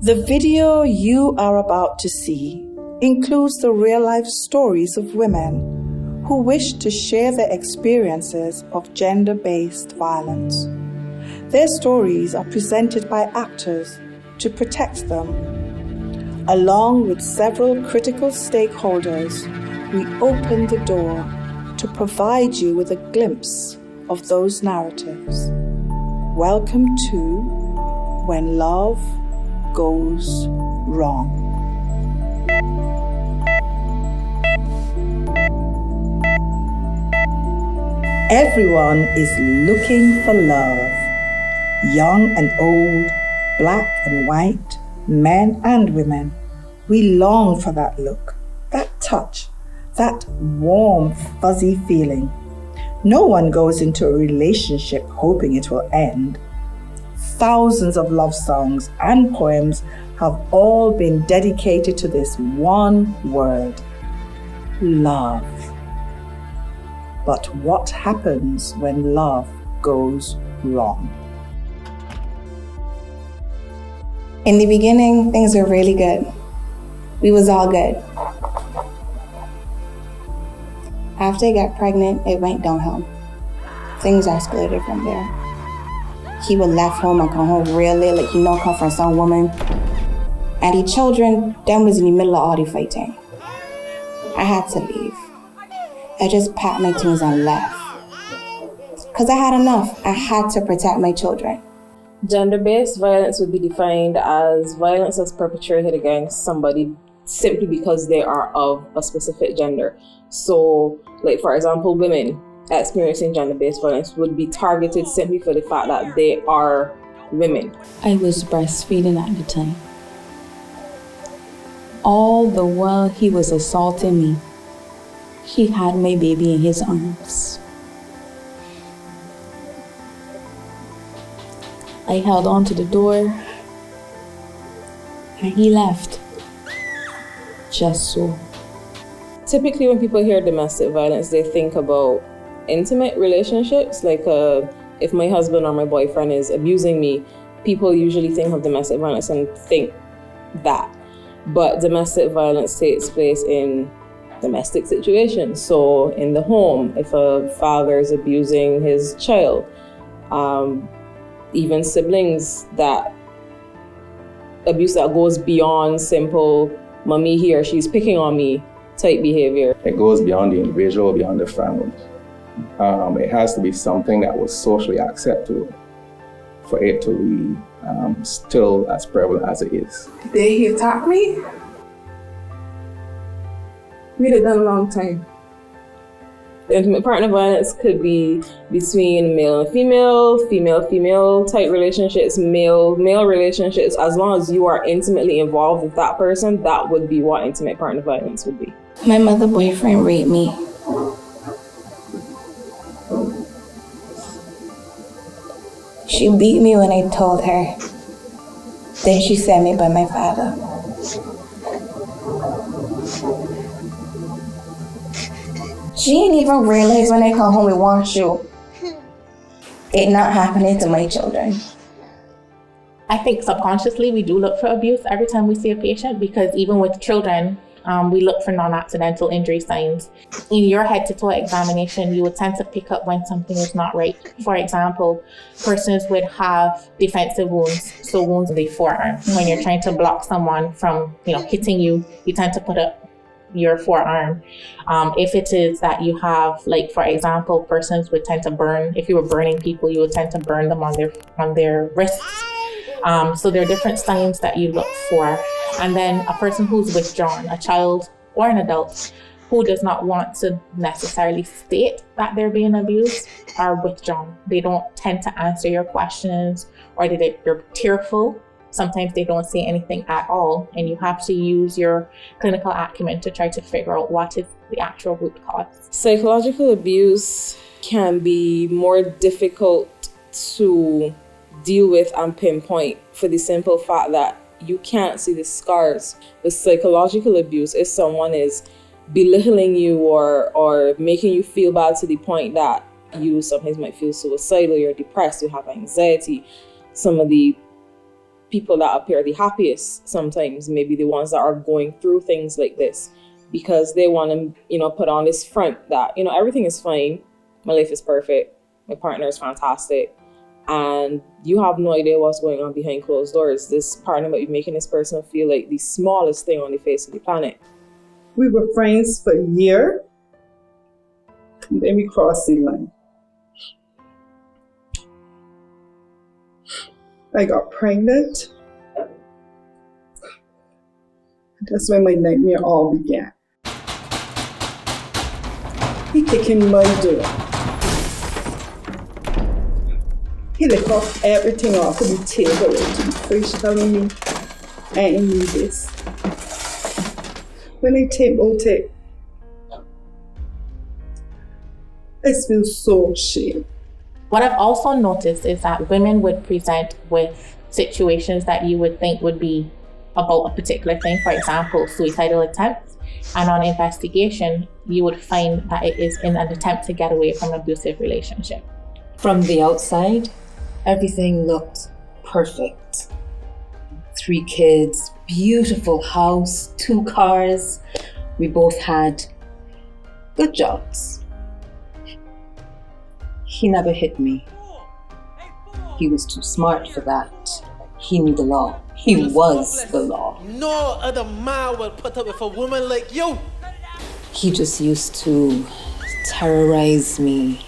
The video you are about to see includes the real-life stories of women who wish to share their experiences of gender-based violence. Their stories are presented by actors to protect them. Along with several critical stakeholders, we open the door to provide you with a glimpse of those narratives. Welcome to When Love Goes Wrong. Everyone is looking for love. Young and old, black and white, men and women. We long for that look, that touch, that warm, fuzzy feeling. No one goes into a relationship hoping it will end. Thousands of love songs and poems have all been dedicated to this one word: love. But what happens when love goes wrong? In the beginning, things were really good. We was all good. After I got pregnant, it went downhill. Things escalated from there. He would left home and come home real late, like he know come from some woman. And the children, them was in the middle of all the fighting. I had to leave. I just packed my things and left. Because I had enough. I had to protect my children. Gender-based violence would be defined as violence that's perpetrated against somebody simply because they are of a specific gender. So, like for example, women experiencing gender-based violence would be targeted simply for the fact that they are women. I was breastfeeding at the time. All the while he was assaulting me, he had my baby in his arms. I held on to the door and he left. Just so. Typically when people hear domestic violence, they think about intimate relationships, like if my husband or my boyfriend is abusing me, people usually think of domestic violence and think that. But domestic violence takes place in domestic situations. So in the home, if a father is abusing his child, even siblings, that abuse that goes beyond simple mommy he or she's picking on me type behavior. It goes beyond the individual, beyond the family. It has to be something that was socially acceptable for it to be still as prevalent as it is. Did he attack me? We had done a long time. Intimate partner violence could be between male and female, female type relationships, male relationships. As long as you are intimately involved with that person, that would be what intimate partner violence would be. My mother boyfriend raped me. She beat me when I told her. Then she sent me by my father. She didn't even realize when I come home with one shoe. It not happening to my children. I think subconsciously we do look for abuse every time we see a patient, because even with children, we look for non-accidental injury signs. In your head-to-toe examination, you would tend to pick up when something is not right. For example, persons would have defensive wounds, so wounds in the forearm. When you're trying to block someone from, hitting you, you tend to put up your forearm. If it is that you have, like for example, persons would tend to burn. If you were burning people, you would tend to burn them on their wrists. So there are different signs that you look for. And then a person who's withdrawn, a child or an adult who does not want to necessarily state that they're being abused, are withdrawn. They don't tend to answer your questions, or they're tearful. Sometimes they don't say anything at all, and you have to use your clinical acumen to try to figure out what is the actual root cause. Psychological abuse can be more difficult to deal with and pinpoint for the simple fact that you can't see the scars. With psychological abuse, if someone is belittling you or making you feel bad to the point that you sometimes might feel suicidal, you're depressed, you have anxiety, some of the people that appear the happiest sometimes, maybe the ones that are going through things like this, because they want to, put on this front that, everything is fine, my life is perfect, my partner is fantastic, and you have no idea what's going on behind closed doors. This partner might be making this person feel like the smallest thing on the face of the planet. We were friends for a year, and then we crossed the line. I got pregnant. That's when my nightmare all began. He kicking my door. He left off everything off of the table to the fridge, telling me, I ain't need this. When I take out it, I feel so ashamed. What I've also noticed is that women would present with situations that you would think would be about a particular thing, for example, suicidal attempts. And on investigation, you would find that it is in an attempt to get away from an abusive relationship. From the outside, everything looked perfect. 3 kids, beautiful house, 2 cars. We both had good jobs. He never hit me. He was too smart for that. He knew the law. He was the law. No other man will put up with a woman like you. He just used to terrorize me,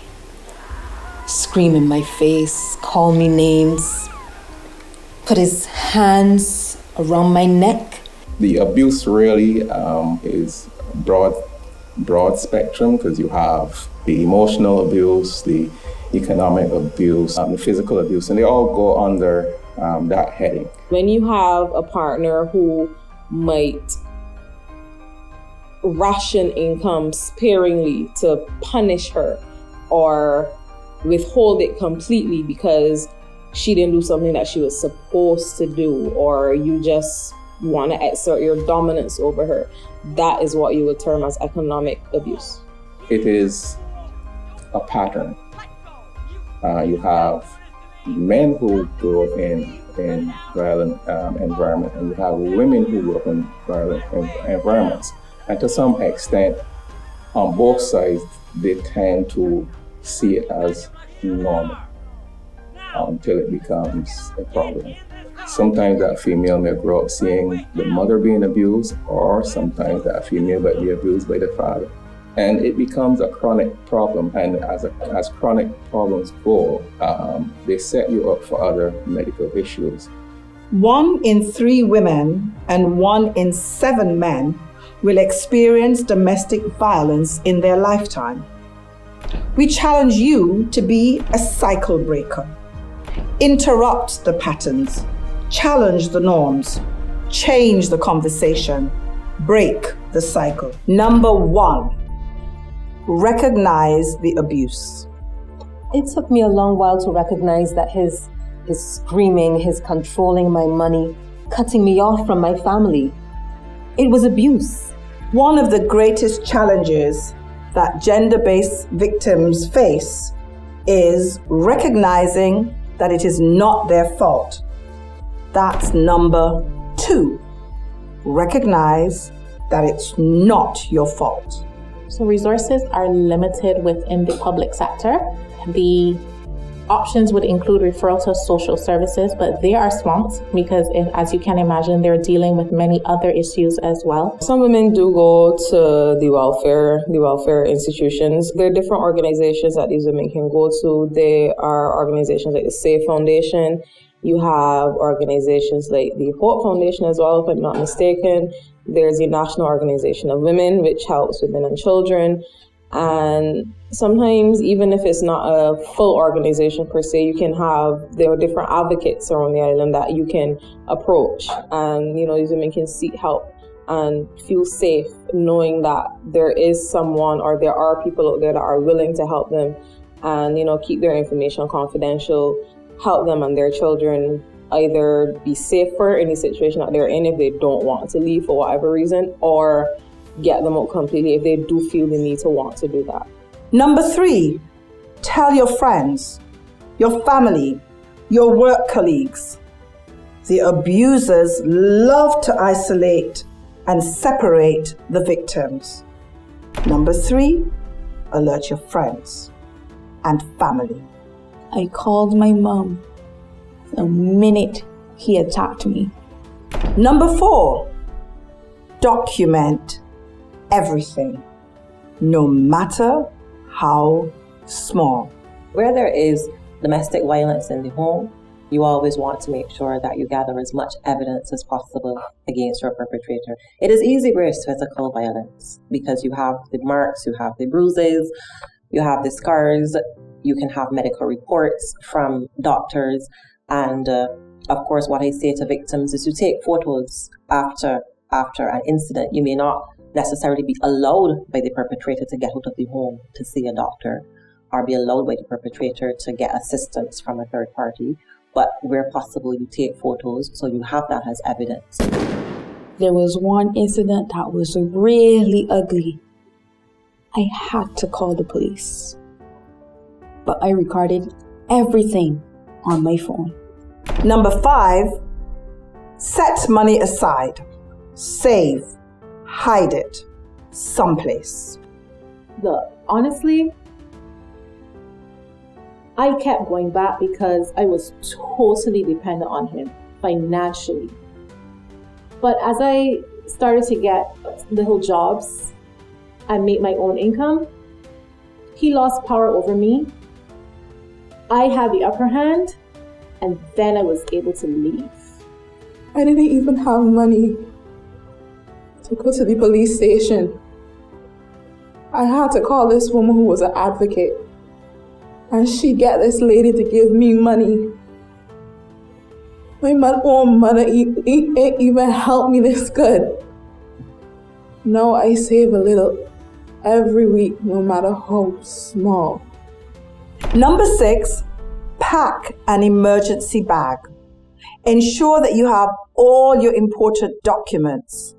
scream in my face, call me names, put his hands around my neck. The abuse really is broad spectrum, because you have the emotional abuse, the economic abuse, the physical abuse, and they all go under that heading. When you have a partner who might ration income sparingly to punish her or withhold it completely because she didn't do something that she was supposed to do, or you just want to exert your dominance over her, that is what you would term as economic abuse. It is a pattern. You have men who grow up in violent environment, and you have women who grow up in violent environments. And to some extent, on both sides, they tend to see it as normal until it becomes a problem. Sometimes that female may grow up seeing the mother being abused, or sometimes that female might be abused by the father. And it becomes a chronic problem. And as chronic problems go, they set you up for other medical issues. 1 in 3 women and 1 in 7 men will experience domestic violence in their lifetime. We challenge you to be a cycle breaker. Interrupt the patterns, challenge the norms, change the conversation, break the cycle. Number 1, recognize the abuse. It took me a long while to recognize that his screaming, his controlling my money, cutting me off from my family, it was abuse. One of the greatest challenges that gender-based victims face is recognizing that it is not their fault. That's number 2. Recognize that it's not your fault. So resources are limited within the public sector. The options would include referral to social services, but they are swamped because, as you can imagine, they're dealing with many other issues as well. Some women do go to the welfare institutions. There are different organizations that these women can go to. There are organizations like the SAFE Foundation. You have organizations like the Hope Foundation as well, if I'm not mistaken. There's the National Organization of Women, which helps women and children. And sometimes, even if it's not a full organization per se, there are different advocates around the island that you can approach. And, these women can seek help and feel safe knowing that there is someone, or there are people out there that are willing to help them and, keep their information confidential, help them and their children either be safer in the situation that they're in if they don't want to leave for whatever reason, or get them out completely if they do feel the need to want to do that. Number 3, tell your friends, your family, your work colleagues. The abusers love to isolate and separate the victims. Number 3, alert your friends and family. I called my mom the minute he attacked me. Number 4, document everything, no matter how small. Where there is domestic violence in the home, you always want to make sure that you gather as much evidence as possible against your perpetrator. It is easy where it's physical violence because you have the marks, you have the bruises, you have the scars, you can have medical reports from doctors. And of course, what I say to victims is to take photos after an incident. You may not necessarily be allowed by the perpetrator to get out of the home to see a doctor or be allowed by the perpetrator to get assistance from a third party. But where possible, you take photos so you have that as evidence. There was one incident that was really ugly. I had to call the police, but I recorded everything on my phone. Number 5, set money aside. Save, hide it someplace. Honestly, I kept going back because I was totally dependent on him financially. But as I started to get little jobs and make my own income, he lost power over me. I had the upper hand, and then I was able to leave. I didn't even have money to go to the police station. I had to call this woman who was an advocate, and she get this lady to give me money. My own mother ain't even helped me this good. Now I save a little every week, no matter how small. Number 6, pack an emergency bag. Ensure that you have all your important documents.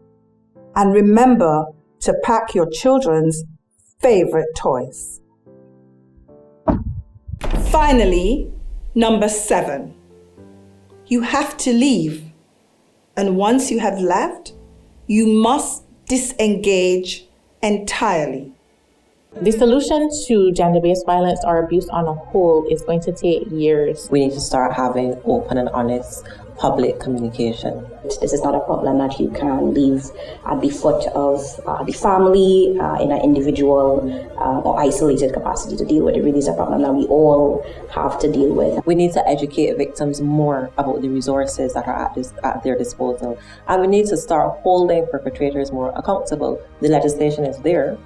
And remember to pack your children's favorite toys. Finally, number 7, you have to leave. And once you have left, you must disengage entirely. The solution to gender-based violence or abuse on a whole is going to take years. We need to start having open and honest public communication. This is not a problem that you can leave at the foot of the family in an individual or isolated capacity to deal with. It really is a problem that we all have to deal with. We need to educate victims more about the resources that are at their disposal. And we need to start holding perpetrators more accountable. The legislation is there.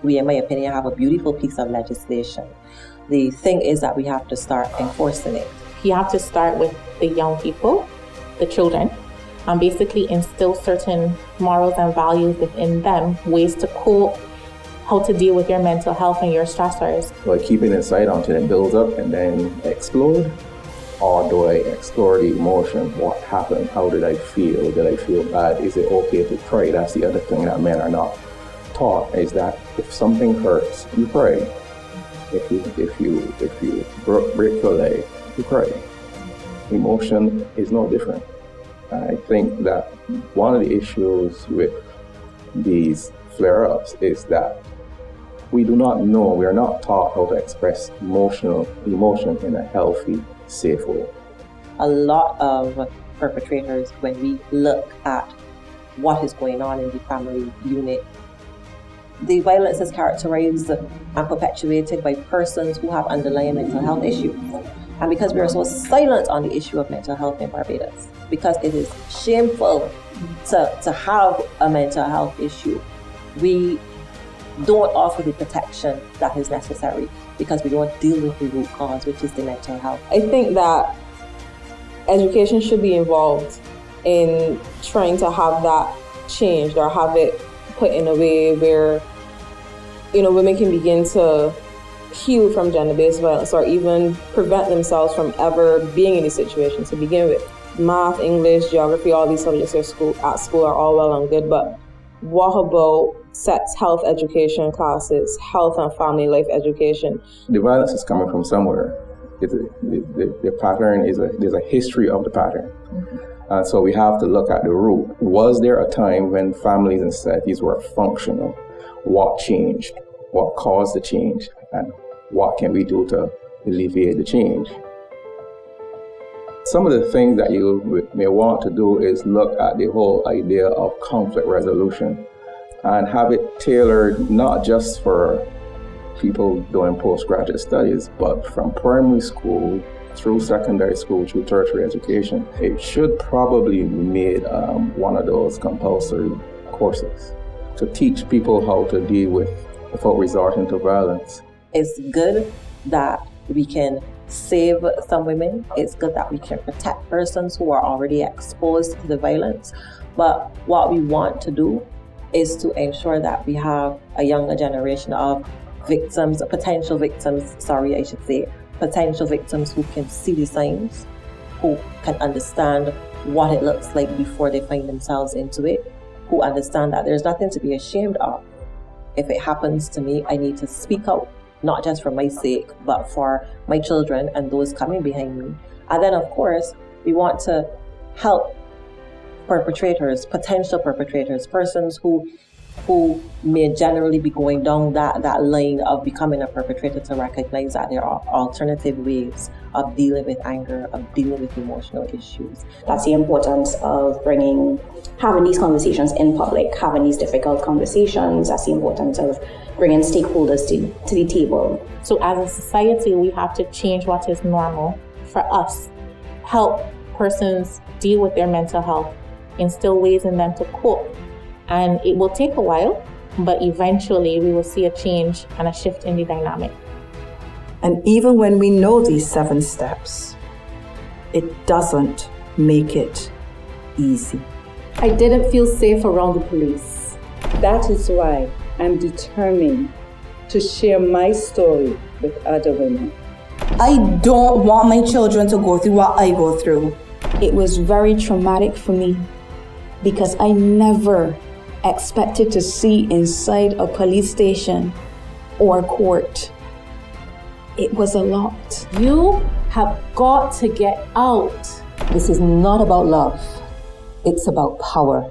We, in my opinion, have a beautiful piece of legislation. The thing is that we have to start enforcing it. You have to start with the young people, the children, and basically instill certain morals and values within them, ways to cope, how to deal with your mental health and your stressors. Do I keep it inside until it builds up and then explode? Or do I explore the emotion? What happened? How did I feel? Did I feel bad? Is it okay to pray? That's the other thing that men are not taught, is that if something hurts, you pray. If you break your leg, you pray. Emotion is no different. I think that one of the issues with these flare-ups is that we do not know, we are not taught how to express emotion in a healthy, safe way. A lot of perpetrators, when we look at what is going on in the family unit, the violence is characterized and perpetuated by persons who have underlying mental health issues. And because we are so silent on the issue of mental health in Barbados, because it is shameful to have a mental health issue, we don't offer the protection that is necessary because we don't deal with the root cause, which is the mental health. I think that education should be involved in trying to have that changed or have it put in a way where, women can begin to heal from gender-based violence or even prevent themselves from ever being in these situations to begin with. Math, English, geography, all these subjects at school are all well and good, but what about sex health education classes, health and family life education? The violence is coming from somewhere. The pattern there's a history of the pattern. And so we have to look at the root. Was there a time when families and societies were functional? What changed? What caused the change? And what can we do to alleviate the change? Some of the things that you may want to do is look at the whole idea of conflict resolution and have it tailored not just for people doing postgraduate studies, but from primary school through secondary school, through tertiary education. It should probably be made one of those compulsory courses to teach people how to deal without resorting to violence. It's good that we can save some women. It's good that we can protect persons who are already exposed to the violence. But what we want to do is to ensure that we have a younger generation of victims, potential victims who can see the signs, who can understand what it looks like before they find themselves into it, who understand that there's nothing to be ashamed of. If it happens to me, I need to speak out, not just for my sake, but for my children and those coming behind me. And then, of course, we want to help perpetrators, potential perpetrators, persons who may generally be going down that line of becoming a perpetrator, to recognize that there are alternative ways of dealing with anger, of dealing with emotional issues. That's the importance of having these conversations in public, having these difficult conversations. That's the importance of bringing stakeholders to the table. So as a society, we have to change what is normal for us, help persons deal with their mental health, instill ways in them to cope. And it will take a while, but eventually we will see a change and a shift in the dynamic. And even when we know these 7 steps, it doesn't make it easy. I didn't feel safe around the police. That is why I'm determined to share my story with other women. I don't want my children to go through what I go through. It was very traumatic for me because I never expected to see inside a police station or a court. It was a lot. You have got to get out. This is not about love. It's about power.